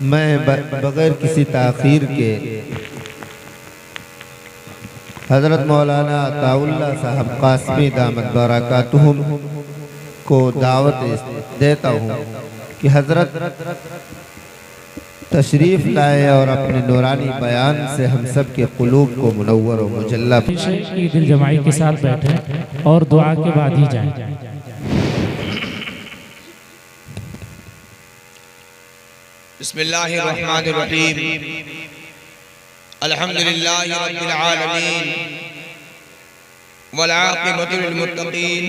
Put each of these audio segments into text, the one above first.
मैं बगैर किसी ताख़ीर के हज़रत मौलाना अताउल्लाह साहब कासमी दामत बरकातुहुम को दावत देता हूँ कि हज़रत तशरीफ़ लाए और अपने नूरानी बयान से हम सब के क़ुलूब को मुनव्वर और मुजल्ला की दिल जमाई के साथ बैठे और दुआ के बाद ही जाएं। बिस्मिल्लाहिर्रहमानिर्रहीम अल्हम्दुलिल्लाहि रब्बिल आलमीन वल आक़िबतु लिल मुत्तक़ीन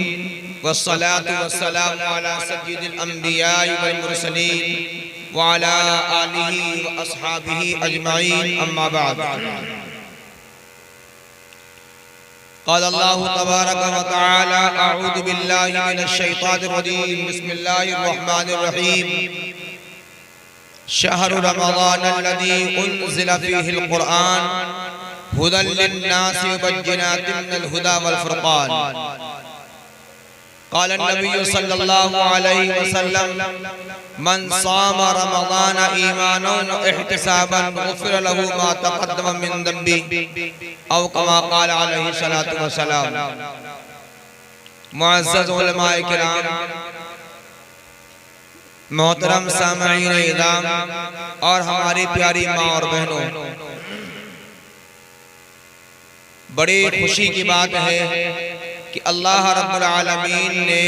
वस्सलातु वस्सलामु अला सय्यिदिल अंबियाइ वल मुरसलीन व अला आलिहि व अस्हाबिहि अजमईन अम्मा बाद। क़ाल अल्लाहु तबारक व तआला अऊज़ु बिल्लाहि मिनश शैतानिर रजीम बिस्मिल्लाहिर रहमानिर रहीम शहरु रमज़ान अल्लज़ी उन्ज़िला फ़ीहिल क़ुरआन हुदल लिन्नासि व बय्यिनातिन मिनल हुदा वल फ़ुरक़ान। क़ाल अन्नबिय्यु सल्लल्लाहु अलैहि वसल्लम मन साम रमज़ान ईमानन व इहतिसाबन गुफ़िर लहु मा तक़द्दम मिन ज़ंबि औ कमा क़ाल अलैहि सलातु व सलाम। मुअज़्ज़ज़ उलमाए किराम, मोहतरम सामईन इज़ाम और हमारी प्यारी माँ और बहनों, बड़ी खुशी की बात है कि अल्लाह रब्बुल आलमीन ने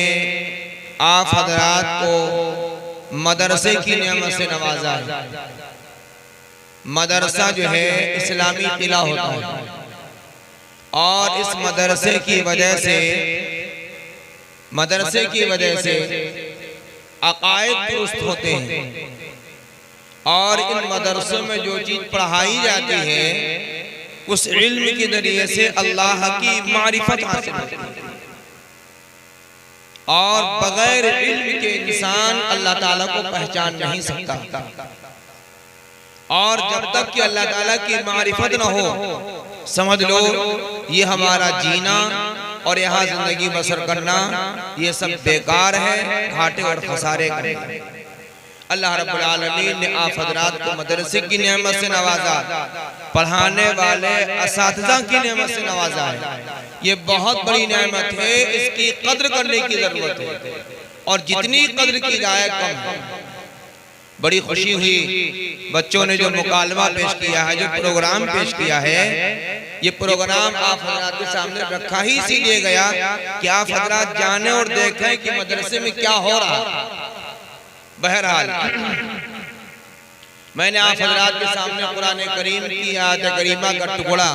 आप हज़रात को मदरसे की नेमत से नवाजा है। मदरसा जो है इस्लामी किला होता है और इस मदरसे की वजह से अकायद दुरुस्त होते हैं और इन मदरसों में जो चीज़ पढ़ाई जाती है उस इल्म के जरिए से अल्लाह की मारिफत हासिल होती है और बगैर इल्म के इंसान अल्लाह ताला को पहचान नहीं सकता। और जब तक कि अल्लाह ताला की मारिफत न हो, समझ लो ये हमारा जीना और यहाँ जिंदगी बसर करना ये सब बेकार है, घाटे और खसारे का। अल्लाह रब्बुल आलमीन ने आप हज़रात को मदरसे की नेमत से नवाजा, पढ़ाने वाले असातिज़ा की नेमत से नवाजा है। ये बहुत बड़ी नेमत है, इसकी कद्र करने की जरूरत है और जितनी कद्र की जाए कम है। बड़ी खुशी हुई बच्चों ने जो मुकालमा पेश किया है, जो प्रोग्राम पेश किया है, ये प्रोग्राम आप हज़रात के सामने रखा ही इसीलिए गया कि आप हज़रात जाने और देखें कि मदरसे में क्या हो रहा है। बहरहाल मैंने आप हज़रात के सामने कुरान करीम की आयत करीमा का टुकड़ा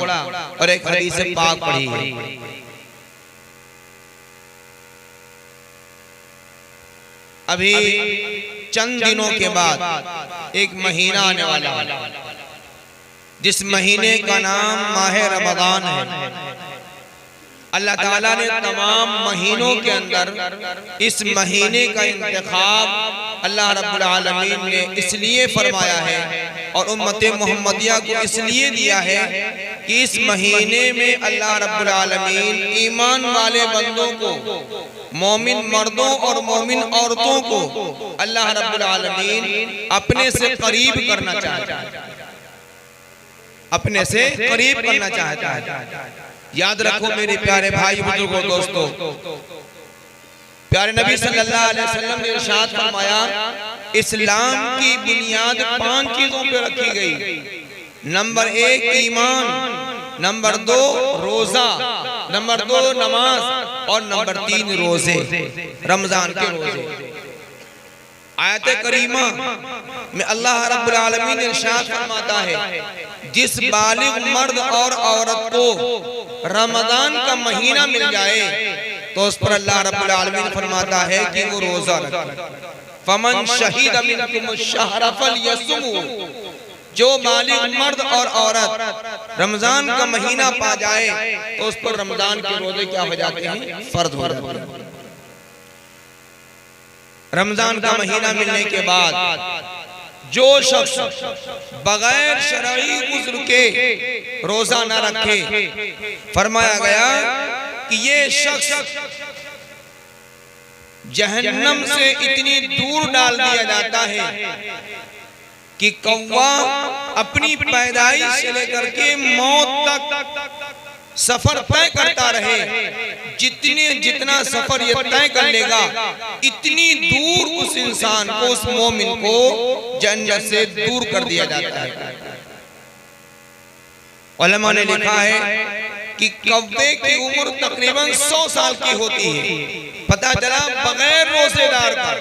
और एक हदीस पाक पढ़ी है। अभी चंद दिनों के बाद एक महीना आने वाला है जिस महीने का नाम माह रमज़ान है। अल्लाह ताला ने तमाम महीनों के अंदर इस महीने का इंतखाब अल्लाह रब्बुल आलमीन ने इसलिए फरमाया है और उम्मत मोहम्मदिया को इसलिए दिया है कि इस महीने में अल्लाह रब्बुल आलमीन ईमान वाले बंदों को, मोमिन मर्दों और मोमिन औरतों को अल्लाह रब्बुल आलमीन अपने से करीब करना चाहता है, अपने से करीब करना चाहता है। याद रखो मेरे प्यारे भाई बुजुर्गों, दोस्तों, प्यारे नबी सल्लल्लाहु अलैहि वसल्लम ने इरशाद फरमाया इस्लाम की बुनियाद 5 चीजों पे रखी गई। नंबर 1 ईमान, नंबर 2 रोजा, नंबर 2 नमाज और नंबर 3 रोजे, रमजान के रोजे। आयत करीमा में अल्लाह रब्बुल आलमीन इरशाद फरमाता है जिस बालिग मर्द और औरत को रमजान का महीना मिल जाए तो उस पर अल्लाह रब्बुल आलमीन फरमाता है कि वो रोजा रखे। फमन शहीद मिनकुमुश शहर फलयसुमू, जो बालिग मर्द और औरत रमजान का महीना पा जाए तो उस पर रमजान के रोजे क्या हो जाते हैं, फर्ज हो जाते हैं। रमजान का महीना मिलने के बाद जो शख्स बगैर शरई उज़्र के रोजा न रखे, फरमाया गया कि ये शख्स जहन्नम से इतनी दूर डाल दिया जाता है कि कौवा अपनी पैदाइश से लेकर के मौत तक सफर तय करता रहे। जितना सफर ये तय कर लेगा, इतनी दूर उस इंसान को, उस मोमिन को जन्नत से दूर कर दिया जाता है। उलमा ने लिखा है कि कौवे की उम्र तकरीबन 100 साल की होती है। पता चला बगैर रोजेदार का,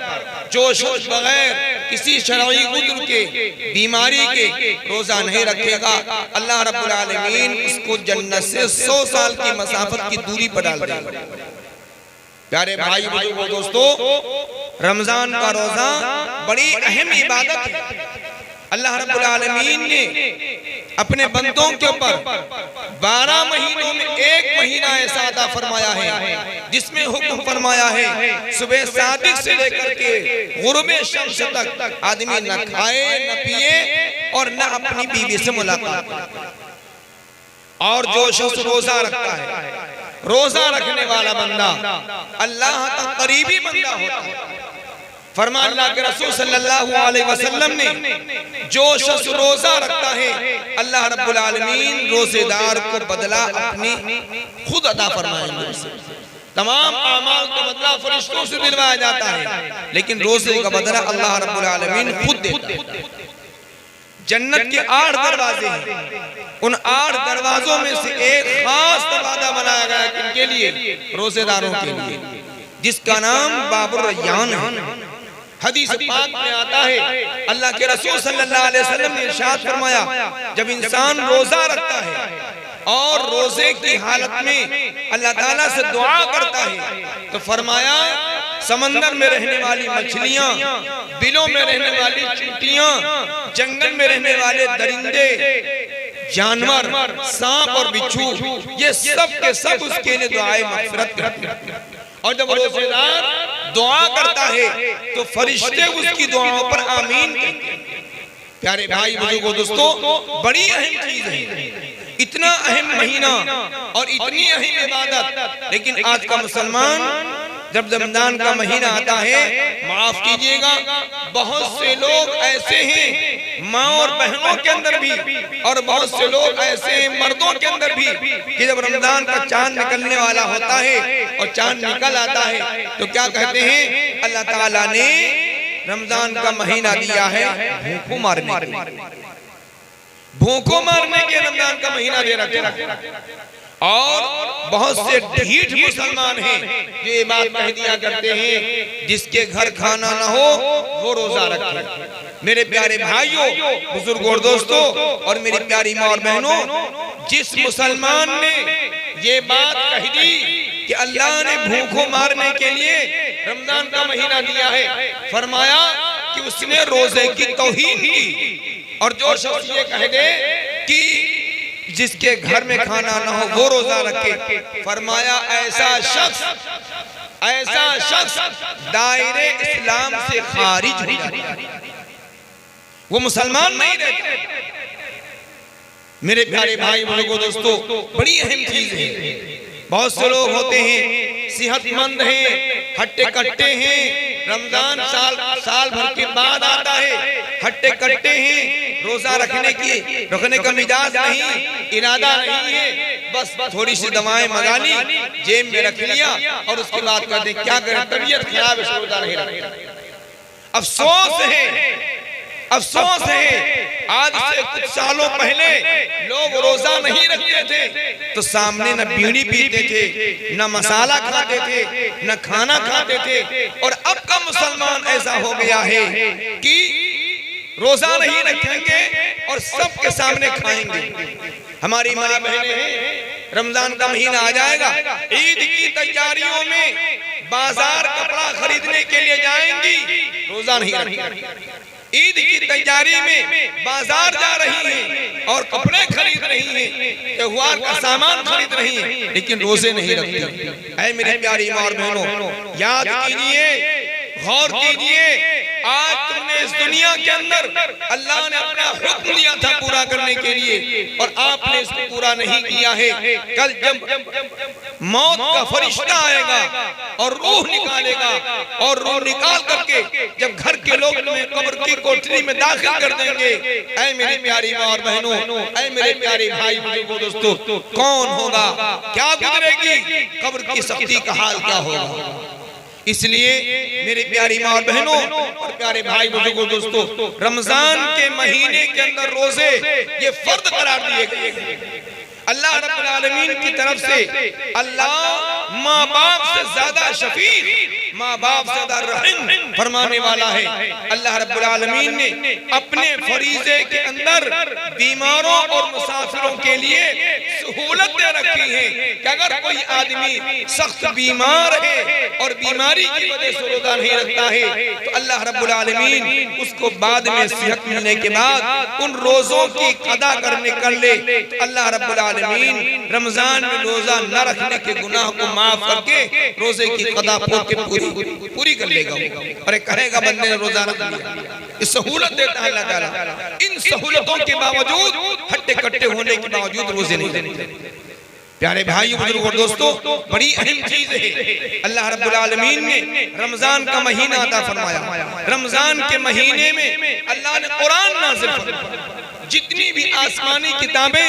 जो शख्स बगैर किसी शरई उज़्र के, बीमारी के रोजा नहीं रखेगा, अल्लाह रब्बुल आलमीन उसको जन्नत से 100 साल की मसाफत की दूरी पर डाल देगा। प्यारे भाई बुजुर्गों दोस्तों, रमजान का रोजा बड़ी अहम इबादत है। अल्लाह रब्बुल आलमीन ने अपने बंदों के ऊपर 12 महीनों में एक महीना ऐसा अता फरमाया है जिसमें हुक्म फरमाया है सुबह सादिक से लेकर के गुरूबे शम्स तक आदमी न खाए न पिए और न अपनी बीवी से मुलाकात। और जो शख्स रोजा रखता है, रोजा रखने वाला बंदा अल्लाह का करीबी बंदा होता है। फरमा अल्लाह के रसूल सल्लल्लाहु अलैहि वसल्लम ने, जो शख्स रोजा रखता है अल्लाह रब्बुल आलमीन रोजेदार को बदला अपनी खुद अता फरमाएंगे। तमाम अमाल का बदला फरिश्तों से दिलवाया जाता है, लेकिन रोजे का बदला अल्लाह रब्बुल आलमीन खुद देता है। जन्नत के 8 दरवाजे हैं, उन 8 दरवाजों में से एक खास दरवाजा बनाया गया है किनके लिए? रोजेदारों के लिए, जिसका नाम बाबुर रय्यान है। हदीस पाक में आता है अल्लाह के रसूल सल्लल्लाहु अलैहि वसल्लम ने इरशाद फरमाया, जब इंसान रोजा रखता है और रोजे की हालत में अल्लाह ताला से दुआ करता है तो फरमाया समंदर में रहने वाली मछलियां, बिलों में रहने वाली चींटियां, जंगल में रहने वाले दरिंदे, जानवर, सांप और बिच्छू, ये सब के सब उसके लिए दुआए मग़फ़िरत करते हैं। और जब रोजेदार दुआ करता है तो फरिश्ते उसकी दुआओं पर आमीन कहते हैं। प्यारे भाई बुजुर्गों दोस्तों, बड़ी अहम चीज है, इतना अहम महीना और इतनी अहम इबादत, लेकिन आज का मुसलमान जब रमजान का महीना आता है, माफ कीजिएगा, बहुत से लोग ऐसे हैं माँ और बहनों के अंदर भी, और बहुत से लोग ऐसे हैं मर्दों के अंदर भी, कि जब रमजान का चांद निकलने वाला होता है और चांद निकल आता है तो क्या कहते हैं, अल्लाह ताला ने रमजान का महीना दिया है भूखों मारने के, भूखों मारने के रमजान का महीना दे रखा। और बहुत से ढीठ मुसलमान हैं जो ये बात कह दिया करते हैं जिसके घर खाना ना हो वो रोजा रखे। मेरे प्यारे भाइयों, बुजुर्गों और दोस्तों और मेरी प्यारी माँ और बहनों, जिस मुसलमान ने ये बात कह दी कि अल्लाह ने भूखों मारने के लिए रमजान का महीना दिया है, फरमाया कि उसने रोजे की तौहीन की। और जो शख्स ये कह दे कि जिसके घर में खाना ना हो वो रोजा रखे, फरमाया ऐसा शख्स दायरे इस्लाम से खारिज हो जाता है, वो मुसलमान नहीं रहता। मेरे प्यारे भाई बुजुर्गों दोस्तों, बड़ी अहम चीज है। बहुत से लोग होते हैं सेहतमंद हैं, हट्टे कट्टे हैं, रमजान साल भर के बाद आता है, हट्टे कट्टे हैं, रोजा रखने का मिजाज नहीं, इरादा नहीं है, बस थोड़ी सी दवाएं मंगा ली, जेब में रख लिया और उसके बाद कहते क्या करें, तबीयत खराब है, रोजा नहीं रखा। अफसोस है आज से कुछ सालों पहले लोग रोजा नहीं रखते थे तो सामने न बीड़ी पीते थे, न मसाला खाते थे, न खाना खाते थे। और अब का मुसलमान ऐसा हो गया है कि रोजा नहीं रखेंगे और सबके सामने खाएंगे। हमारी माँ बहनें हैं, रमजान का महीना आ जाएगा, ईद की तैयारियों में बाजार कपड़ा खरीदने के लिए जाएंगी, रोजा नहीं रखेंगी। ईद की तैयारी में बाजार जा रही हैं और कपड़े खरीद रही हैं, त्योहार का सामान खरीद रही हैं, लेकिन रोजे नहीं रखती। ऐ मेरी प्यारी माँ और बहनों, याद कीजिए, गौर कीजिए, आज तुमने इस दुनिया के अंदर अल्लाह ने अपना हुक्म दिया था पूरा करने के लिए और आपने इसको पूरा नहीं किया है। कल जब मौत का फरिश्ता आएगा और रूह निकालेगा और रूह निकाल करके जब घर के लोग तुम्हें कब्र की कोठरी में दाखिल कर देंगे, ऐ मेरी प्यारी माँ और बहनों, ऐ मेरे प्यारे भाई बुजुर्गों, दोस्तों, कौन होगा, क्या गुजरेगी, कब्र की सख्ती का हाल क्या होगा। इसलिए मेरी प्यारी माँ और बहनों और प्यारे भाई बुजुर्गों, दोस्तों, रमजान के महीने के अंदर रोजे ये फर्द करार दिए गए अल्लाह रब्बुल आलमीन की तरफ से। अल्लाह माँ बाप से ज्यादा शफीक, माँ बाप से ज्यादा रहम फरमाने वाला है। अल्लाह रब्बुल आलमीन ने अपने फरीजे के अंदर बीमारों और मुसाफिरों के लिए सहूलत दे रखी है कि अगर कोई आदमी सख्त बीमार है और बीमारी की वजह से रोजा नहीं रखता है तो अल्लाह रब्बुल आलमीन उसको बाद में सेहत मिलने के बाद उन रोजों की कदा करने कर ले तो अल्लाह रब्बुल आलमीन रमजान में रोजा न रखने के गुनाह को माफ करके रोजे की कदा पूरी कर लेगा। अरे कहेगा बंदे ने रोजा रख लिया, इस सहूलत देता है अल्लाह ताला। इन सहूलतों के बावजूद हट्टे कट्टे होने के बावजूद रोजे नहीं देते। प्यारे भाइयों बुजुर्गों दोस्तों, बड़ी अहम चीज है। अल्लाह रब्बुल आलमीन ने रमजान का महीना अता फरमाया। रमजान के महीने में अल्लाह ने कुरान नाज़िल फरमाया। जितनी भी आसमानी किताबें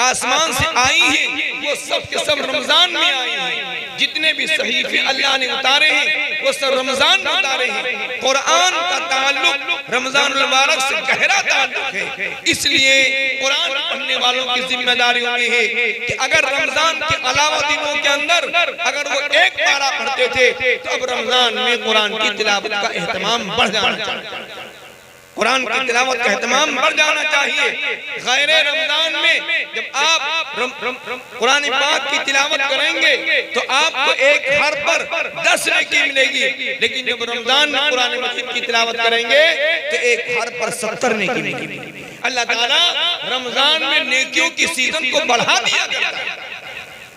आसमान से आई हैं वो सब के सब रमजान में आई हैं। जितने भी सहीफे अल्लाह ने उतारे हैं वो सब रमजान में उतारे हैं। कुरान का ताल्लुक रमजान मुबारक से गहरा ताल्लुक है। इसलिए कुरान पढ़ने वालों की जिम्मेदारी में है कि अगर रमजान के अलावा दिनों के अंदर अगर वो एक पारा पढ़ते थे तो अब रमजान में कुरान की तिलावत का एहतमाम बढ़ जाना चाहिए। कुरान की तिलावत का एहतमाम बढ़ जाना चाहिए। गैर रमजान में जब आप कुरान पाक की तिलावत करेंगे तो आपको एक हर पर 10 नेकी मिलेगी, लेकिन जब रमजान में कुरान मजीद की तिलावत करेंगे तो एक हर पर 70 नेकी मिलेगी। अल्लाह ताला रमजान में नेकियों की सीजन को बढ़ा दिया गया है।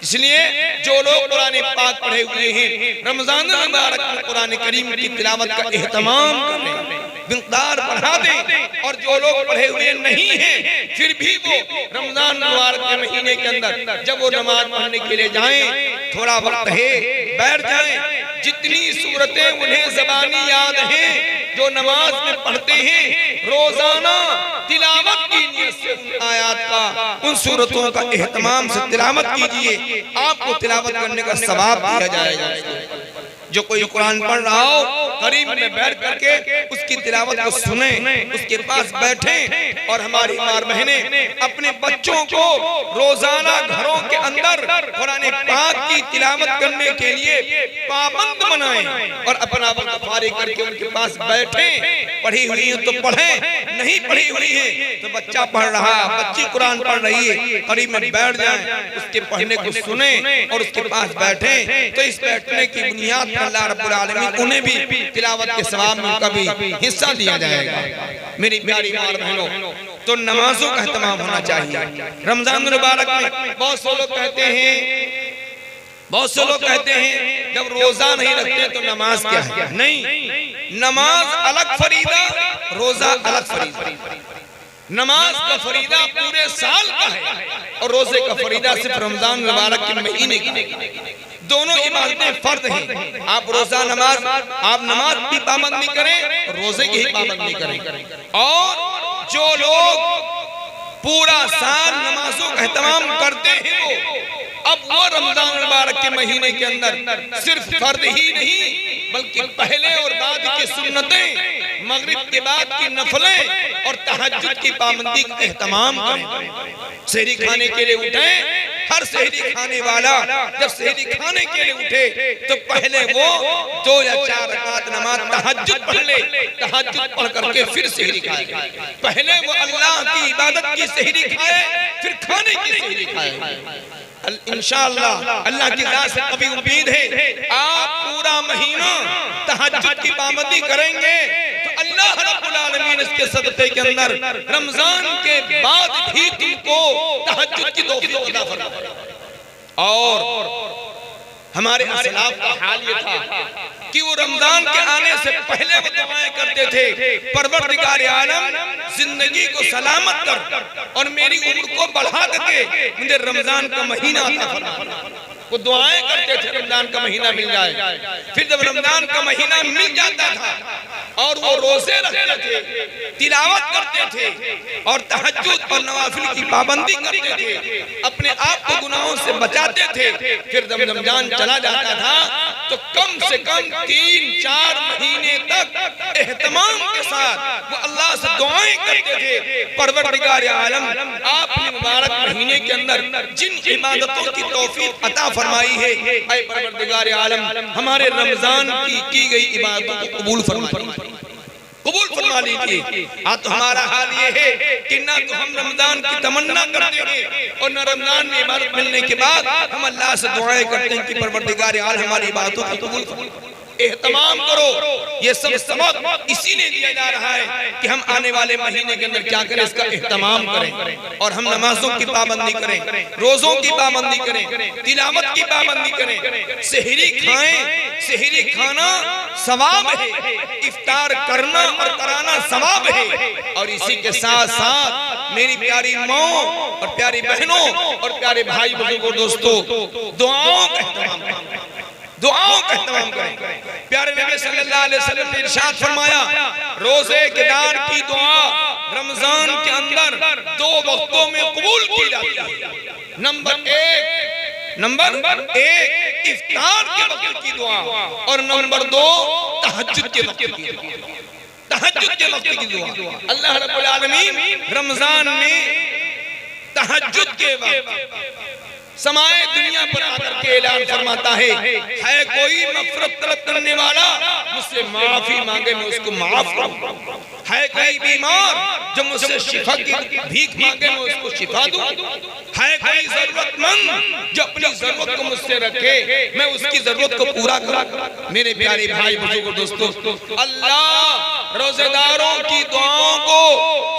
इसलिए जो लोग कुरान पाक पढ़े हुए हैं रमजान मुबारक में कुरान करीम की तिलावत का एहतमाम करें, मिक़दार बढ़ा दें। और जो लोग पढ़े हुए नहीं हैं फिर भी वो रमजान मुबारक के महीने के अंदर जब वो नमाज पढ़ने के लिए जाएं थोड़ा वक्त है बैठ जाएं। जितनी सूरतें उन्हें ज़बानी याद हैं जो नमाज में पढ़ते हैं रोजाना तिलावत की नियत से उन आयात का उन सूरतों का एहतमाम से तिलावत कीजिए। आपको तिलावत करने का सवाब दिया जाएगा। जो कोई कुरान पढ़ रहा हो करीब में बैठ करके उसकी तिलावत को सुने, उसके पास बैठे। और हमारी माँ बहनें अपने बच्चों को रोजाना घरों के अंदर कुरान पाक की तिलावत करने के लिए पाबंद बनाएं और अपना वक्त फारिग करके उनके पास बैठे। पढ़ी हुई है तो पढ़ें, नहीं पढ़ी हुई है तो बच्चा पढ़ रहा, बच्ची कुरान पढ़ रही है, करीब में बैठ जाए, उसके पढ़ने को सुने और उसके पास बैठे। तो इस बैठने की बुनियाद अल्लाह रब्बुल आलमीन उन्हें भी तिलावत के सवाब में उनका भी हिस्सा दिया जाएगा। मेरी प्यारी माँ बहनों, तो नमाजों का एहतमाम होना चाहिए। रमजान मुबारक में बहुत से लोग कहते हैं जब रोजा नहीं रखते तो नमाज क्या है। नहीं, नमाज अलग फरीदा, रोजा अलग फरीदा। नमाज का फरीदा पूरे साल का है और रोजे का फरीदा सिर्फ रमजान मुबारक के महीने की। दोनों इबादतें फर्ज हैं। आप रोजा नमाज आप नमाज की पाबंदी करें, रोजे की ही पाबंदी करें। और जो लोग पूरा साल नमाजों का एहतमाम करते हैं वो अब वो रमजान मुबारक के महीने के अंदर सिर्फ फर्ज ही नहीं बल्कि पहले और बाद की सुन्नतें, मगरिब के बाद की नफलें और तहज्जुद की पाबंदी का एहतमाम करें। सहरी खाने के लिए उठें। हर सहरी खाने वाला जब सहरी खाने के लिए उठे तो पहले वो 2 या 4 रकात नमाज तहज्जुद पढ़ ले। तहज्जुद पढ़ करके फिर सहरी खाए। पहले वो अल्लाह की इबादत की सहरी खाए, फिर खाने की सहरी खाए। इंशाअल्लाह अल्लाह की राह से कभी उम्मीद है आप पूरा महीना तहज्जुद की पाबंदी करेंगे तो अल्लाह रब्बुल आलमीन इसके सदक़े के अंदर रमजान के बाद भी तुमको तहज्जुद की तौफीक अता फरमाएगा। और हमारे असलाफ का हाल ये था कि वो रमजान के आने से पहले वो दुआएं करते थे, परवरदिगार आलम जिंदगी को सलामत कर और मेरी उम्र को बढ़ा के मुझे रमजान का महीना अता फरमा। वो दुआएं करते थे रमजान का महीना मिल जाए। फिर जब रमजान का महीना मिल जाता था और वो रोजे रखते थे, तिलावत करते थे और तहज्जुद और नवाफिल की पाबंदी करते थे, अपने आप को गुनाहों से बचाते थे। फिर जब रमजान चला जाता था तो कम से कम 3-4 महीने तक एहतमाम के साथ वो अल्लाह से दुआएं करते थे, परवरदिगार आलम आपने मुबारक महीने के अंदर जिन इबादतों की तौफीक अता फरमाई है, ऐ परवरदिगार आलम हमारे रमजान की गई इबादतों को कबूल फरमा लीजिए। आज तो हमारा हाल ये है कि ना तो हम रमजान की तमन्ना करते हैं और न रमजान में इबादत मिलने के बाद हम अल्लाह से दुआएं करते हैं कि परवरदिगार आलम हमारी इबादतों को कबूल एहतमाम करो। ये सब सबक इसीलिए दिया जा रहा है कि हम आने वाले महीने के अंदर क्या करें, इसका एहतमाम करें और हम नमाजों की पाबंदी करें, रोजों की पाबंदी करें, तिलावत की पाबंदी करें, सेहरी खाएं। सेहरी खाना सवाब है, इफ्तार करना और कराना सवाब है। और इसी के साथ साथ मेरी प्यारी माओ और प्यारी बहनों और प्यारे भाई बुजुर्गों दोस्तों, दुआओं का एहतमाम करें, दुआओं का एहतमाम करें। प्यारे नबी सल्लल्लाहु अलैहि वसल्लम ने इरशाद फरमाया, रोजे के दार की दुआ रमजान के अंदर 2 वक्तों में कबूल की जाती है। नंबर एक इफ्तार के वक्त की दुआ और नंबर 2 तहज्जुद के वक्त की दुआ। तहज्जुद के वक्त की दुआ अल्लाह रब्बुल आलमीन रमजान में तहज्जुद के वक्त समाए दुनिया पर आकर के ऐलान फरमाता है कोई मग़फ़िरत तलब करने वाला मुझसे माफी मांगे मैं उसको माफ करूं। है कोई बीमार जो मुझसे शिफा की भीख मांगे मैं उसको शिफा दूं। है कोई जरूरतमंद जो अपनी जरूरत को मुझसे रखे मैं उसकी जरूरत को पूरा करूं। मेरे प्यारे भाई बुजुर्गों दोस्तों, अल्लाह रोजेदारों की दुआओं को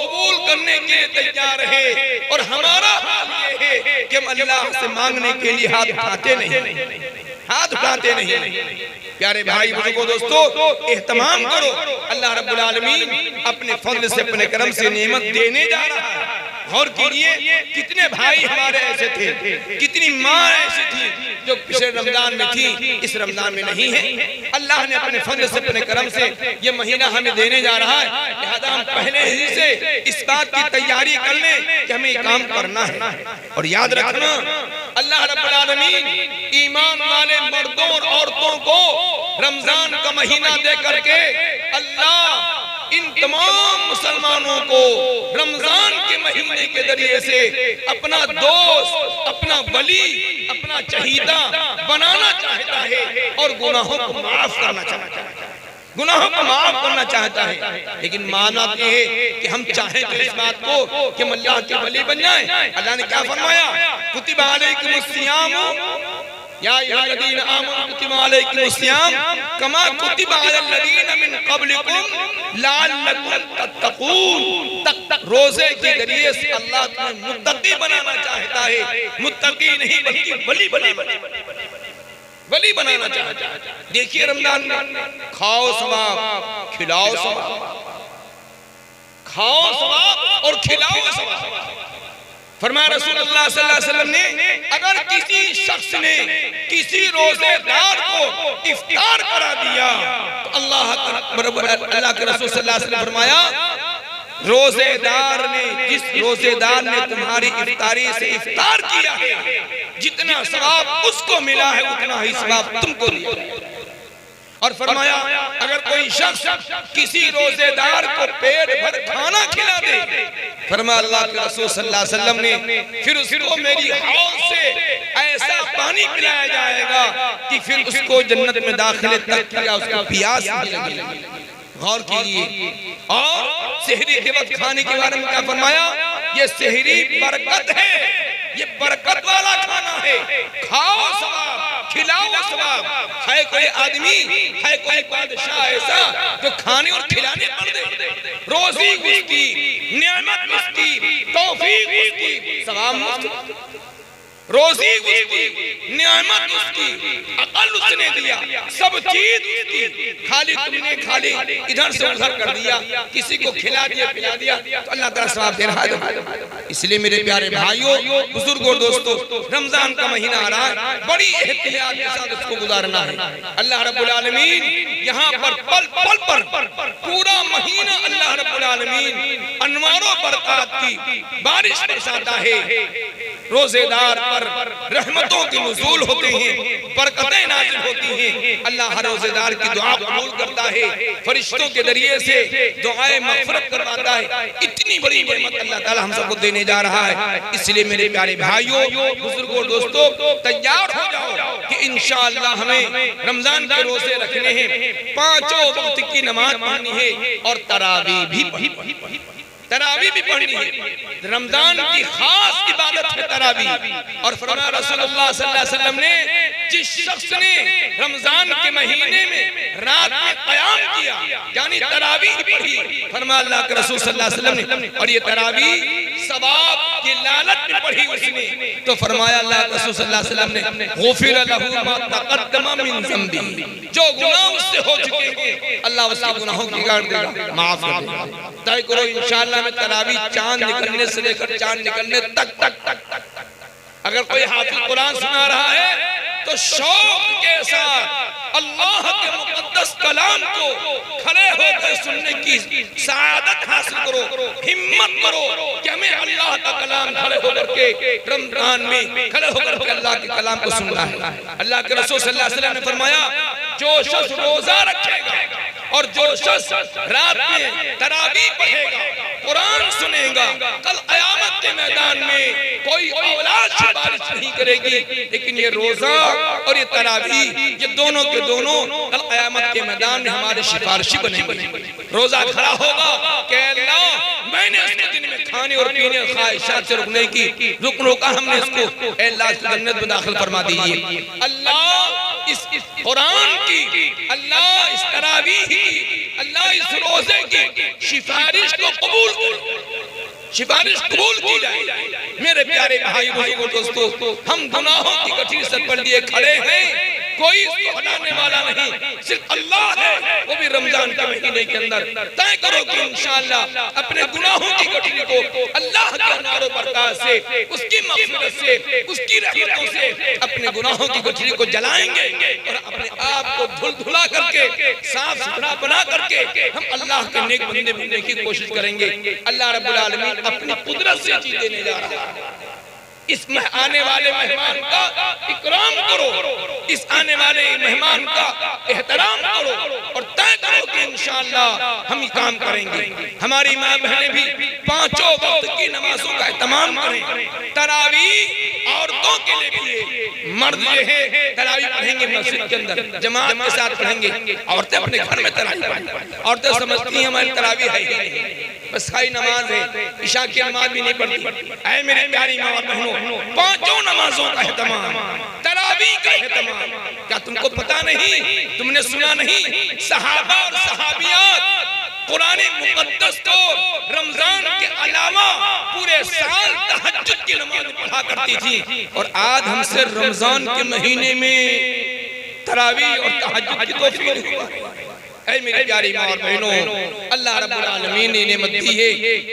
कबूल करने के लिए तैयार है और हमारा हाल ये है कि हम अल्लाह से मांगने के लिए हाथ उठाते नहीं। प्यारे भाई बुजुर्गों दोस्तों, एहतमाम करो। अल्लाह रब्बुल आलमीन अपने फजल से अपने करम से नेमत देने जा रहा है। गौर कीजिए कितने भाई हमारे ऐसे थे, कितनी माँ ऐसी थी जो पिछले रमजान में थी, इस रमजान में नहीं है। अल्लाह ने अपने फजल से अपने करम से ये महीना हमें देने जा रहा है, लिहाजा हम पहले ही से इस बात की तैयारी कर लें कि हमें काम करना है। और याद रखना, अल्लाह रब्बुल आलमीन ईमान वाले मर्दों और औरतों को रमजान का महीना दे करके अल्लाह इन तमाम मुसलमानों को रमजान के महीने के जरिए से अपना दोस्त, अपना वली, अपना चहीता बनाना चाहता है और गुनाहों को माफ करना चाहता है, गुनाहों को माफ करना चाहता है। लेकिन माना ये है कि हम चाहें तो इस बात को कि हम अल्लाह के वली बन जाएं। अल्लाह ने क्या फरमाया, कुतिबा अलैकुमुस्सियाम या अय्युहल्लज़ीना आमनू कुतिबा अलैकुमुस्सियाम कमा कुतिबा अलल्लज़ीना मिन क़ब्लिकुम लअल्लकुम तत्तक़ून। रोजे के जरिए से अल्लाह तुम्हें मुत्तकी बनाना चाहता है, मुत्तकी नहीं बल्कि वली बनाना चाहता है। देखिए रमजान में खाओ सवाब, खिलाओ सवाब, खाओ सवाब और खिलाओ सवाब। फरमाया रसूलुल्लाह सल्लल्लाहु अलैहि वसल्लम ने, अगर किसी शख्स ने किसी रोजेदार को इफ्तार करा दिया तो अल्लाह के रसूल सल्लल्लाहु अलैहि वसल्लम फरमाया, रोजेदार ने, जिस रोजेदार ने तुम्हारी इफ्तारी से इफ्तार किया है, जितना सवाब उसको मिला है उतना ही सवाब तुमको दिया। और फरमाया, अगर कोई शख्स किसी रोजेदार को पेट भर खाना खिला दे, फरमाया अल्लाह के रसूल सल्लल्लाहु अलैहि वसल्लम ने, फिर उसको मेरी हौज से ऐसा पानी पिलाया जाएगा कि फिर उसको जन्नत में दाखिले तक या उसको प्यास नहीं लगेगी। गौर कीजिए। और सेहरी के वक्त खाने के बारे में क्या फरमाया, ये सेहरी बरकत है, ये बरकत वाला खाना है, खाओ सवाब, खिलाओ सवाब। है कोई आदमी, है कोई बादशाह ऐसा जो खाने और खिलाने पर दे, रोजी उसकी, नियामत उसकी, तौफीक उसकी, सवाब मुफ्त। रोजी उसकी, नियामत उसकी, अकल उसने दिया, सब चीज उसकी, खाली तुमने खाली इधर से उधर कर दिया, किसी को खिला दिया पिला दिया तो अल्लाह ताला सवाब दे रहा है। इसलिए मेरे प्यारे भाइयों, बुजुर्गों, दोस्तों, रमजान का महीना आ रहा है, बड़ी एहतियात के साथ उसको गुजारना है। अल्लाह रब्बुल आलमीन यहाँ पर पल पल पर पूरा महीना अल्लाह रब्बुल आलमीन अनवारों बरकत की बारिश बरसाता है। रोजेदार पर रहमतों के नुज़ूल होते हैं, बरकतें नाज़िल होती हैं। अल्लाह हर रोजेदार की दुआ कबूल करता है, फरिश्तों के जरिए से दुआएं मग़फ़िरत करवाता है। इतनी बड़ी नेमत अल्लाह ताला हम सबको देने जा रहा है। इसलिए मेरे प्यारे भाइयों, बुजुर्गों, दोस्तों, तैयार हो जाओ कि इंशाअल्लाह हमें रमजान के रोजे रखने हैं, पांचों वक्त की नमाज पढ़नी है और तरावी भी पढ़नी है। रमजान की खास इबादत है तरावी। और फरमाया रसूलुल्लाह सल्लल्लाहु अलैहि वसल्लम ने, जिस शख्स ने रमजान के महीने में रात में क़याम किया यानी तरावी पढ़ी, फरमाया अल्लाह के रसूल सल्लल्लाहु अलैहि वसल्लम ने, और ये तरावी सवाब की लालच में पढ़ी उसने, तो फरमाया अल्लाह के रसूल सल्लल्लाहु अलैहि वसल्लम ने, गुफ़िर लहू मा तक़द्दम मिन ज़ंबी, जो गुनाह उससे हो चुके हैं अल्लाह उसके गुनाहों की गाड़ देगा, माफ कर देगा। तय करो इंशाअल्लाह में तरावी चांद निकलने से लेकर चांद निकलने तक अगर कोई हाफिज कुरान सुना रहा है तो शौक के साथ अल्लाह के मुक़द्दस कलाम को खड़े होकर सुनने की सआदत हासिल करो, हिम्मत करो कि हमें अल्लाह का कलाम खड़े होकर के रमजान में खड़े होकर के अल्लाह के कलाम को सुनना है। अल्लाह के रसूल सल्लल्लाहु अलैहि वसल्लम ने फरमाया, जो शख्स रोजा रखेगा और जो शख्स रात में तरावी पढ़ेगा, कुरान सुनेगा, कल क़यामत के मैदान में कोई औलाद सिफारिश नहीं करेगी, लेकिन ये रोजा और ये तरावी, ये दोनों के दोनों कल क़यामत के मैदान में हमारे सिफारिशी बनेंगे। रोजा खड़ा होगा कि अल्लाह मैंने इसको दिन में खाने और पीने ख्वाहिशात से रुकने की रोका, हमने इसको अल्लाह की जन्नत में दाखिल फरमा दीजिए। अल्लाह इस कुरान की, अल्लाह इस तरावी की, अल्लाह इस रोजे की सिफारिश को कबूल की जाए। मेरे प्यारे भाई बुजुर्गों, दोस्तों, हम गुनाहों की कठिन सर पर लिए खड़े हैं, कोई इसको हटाने वाला नहीं, सिर्फ अल्लाह है, वो भी रमजान के महीने के अंदर। तय करो कि इंशाअल्लाह अपने गुनाहों की गठरी को अल्लाह के अनार बरकत से, उसकी मग़फ़िरत से, उसकी रहमतों से अपने गुनाहों की गठरी को जलाएंगे और अपने आप को धुल-धुला करके साफ सुथरा बना करके हम अल्लाह के नेक बंदे बनने की कोशिश करेंगे। अल्लाह रब्बुल आलमीन अपनी कुदरत से चीज़ देने जा रहा है। इस आने वाले मेहमान का इकराम करो, इस आने वाले मेहमान का एहतराम करो और तय करो कि इंशाअल्लाह हम ये काम करेंगे। हमारी माँ बहनें भी पांचों वक्त की नमाजों का एहतमाम करें। तरावी औरतों के लिए भी, मर्द जो है तरावी पढ़ेंगे मस्जिद के अंदर जमात के साथ पढ़ेंगे, औरतें अपने घर में तरावी पढ़ेंगी। औरतें समझती हैं हमारी तरावी है ही नहीं, बस खाई नमाज है, इशा की नमाज भी नहीं पढ़ती। ऐ मेरी प्यारी माँ और बहनों, पांचों नमाजों का एहतमाम, तरावी का एहतमाम, क्या तुमको पता नहीं, तुमने सुना नहीं, सहाबा और सहाबियात कुरान मुक़द्दस को रमजान के अलावा पूरे साल तहज्जुद की नमाज पढ़ा करती थी, और आज हमसे रमजान के महीने में तरावी और तहज्जुद की तौफीक नहीं हुआ। ऐ मेरी प्यारी माँ और बहनों, अल्लाह रब्बुल आलमीन ने नेमत दी है,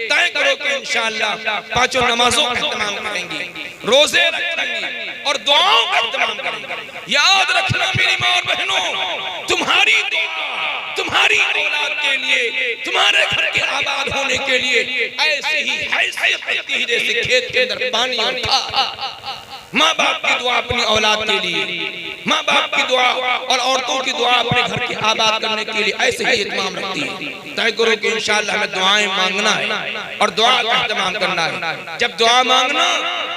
तय करो कि इंशाअल्लाह पांचों नमाजों का एहतमाम करेंगे, रोजे रखेंगे और दुआओं का एहतमाम करेंगे। याद रखना मेरी माँ और बहनों, तुम्हारी दुआ, तुम्हारी औलाद के लिए, तुम्हारे घर के आबाद होने के लिए ऐसे ही हैसियत रखती है जैसे खेत के अंदर पानी और खाद। माँ बाप की दुआ अपनी औलाद के लिए, माँ बाप की दुआ और औरतों की दुआ अपने घर के आबाद करने के लिए ऐसे ही इत्माम रखती है। तय करो कि इंशाअल्लाह हमें दुआएं मांगना है और दुआ का इत्माम करना है। जब दुआ मांगना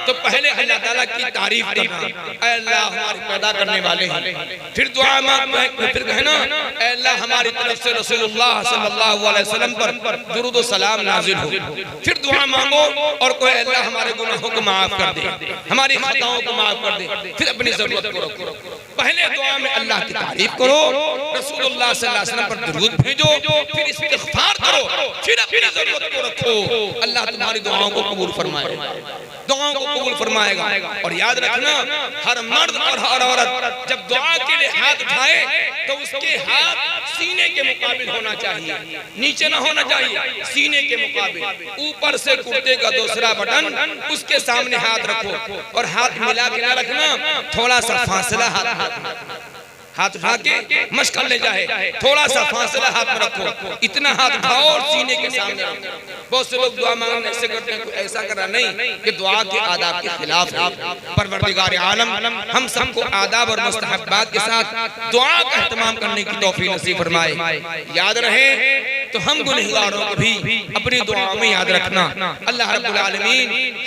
तो पहले अल्लाह ताला की तारीफ करना, अल्लाह हमारे पैदा करने वाले हैं। फिर दुआ मांगना, फिर कहना अल्लाह हमारी तरफ से रसूलुल्लाह सल्लल्लाहु अलैहि वसल्लम पर दुरूद व सलाम नाजिल हो। फिर दुआ मांगो और कोई अल्लाह हमारे गुनाहों को माफ कर दे, हमारी खताओं को माफ कर दे। फिर अपनी जरूरत को रखो। पहले दुआ में अल्लाह की तारीफ करो रसूलुल्लाह सल्लल्लाहु अलैहि वसल्लम पर दुरूद भेजो, फिर इस्तिग़फ़ार करो, फिर अपनी ज़रूरत को रखो। अल्लाह तुम्हारी दुआओं को कबूल फरमाएगा, दुआओं को कबूल फरमाएगा। और याद रखना, हर मर्द और हर औरत जब दुआ के लिए हाथ उठाए तो उसके हाथ सीने के मुकाबिल होना चाहिए, नीचे ना होना चाहिए, सीने के मुकाबिल। ऊपर से कुर्ते का दूसरा बटन उसके सामने हाथ रखो और हाथ मिला के ना रखना, थोड़ा सा फासला हाथ उठा के मश्क करने जाए, थोड़ा सा फासला हाथ में रखो, इतना हाथ उठाओ और सीने के सामने रखो। बहुत से लोग दुआ मांगने ऐसे करते हैं, ऐसा करना नहीं, कि दुआ के आदाब के खिलाफ है। परवरदिगार आलम हम सबको आदाब और मुस्तहब्बात के साथ दुआ का एहतमाम करने की तौफीक नसीब फरमाए। याद रहे तो हम गुनहगारों को भी अपनी दुआओं में याद रखना। अल्लाह रब्बुल आलमीन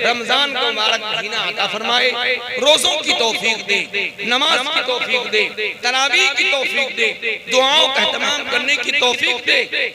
रमजान का मुबारक महीना अता फरमाए, रोज़ों की तौफीक दे, नमाज की तौफीक दे, तरावीह की तौफीक दे, दुआओं का एहतमाम करने की तौफीक दे।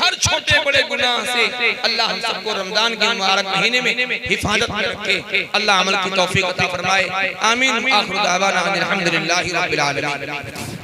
हर छोटे बड़े गुनाह से अल्लाह हम सबको रमजान के मुबारक महीने में हिफाजत में रखे। अल्लाह अमल की तौफीक अता फरमाए। आमीन। आखिर दावाना अनिल हम्दुलिल्लाहि रब्बिल आलमीन।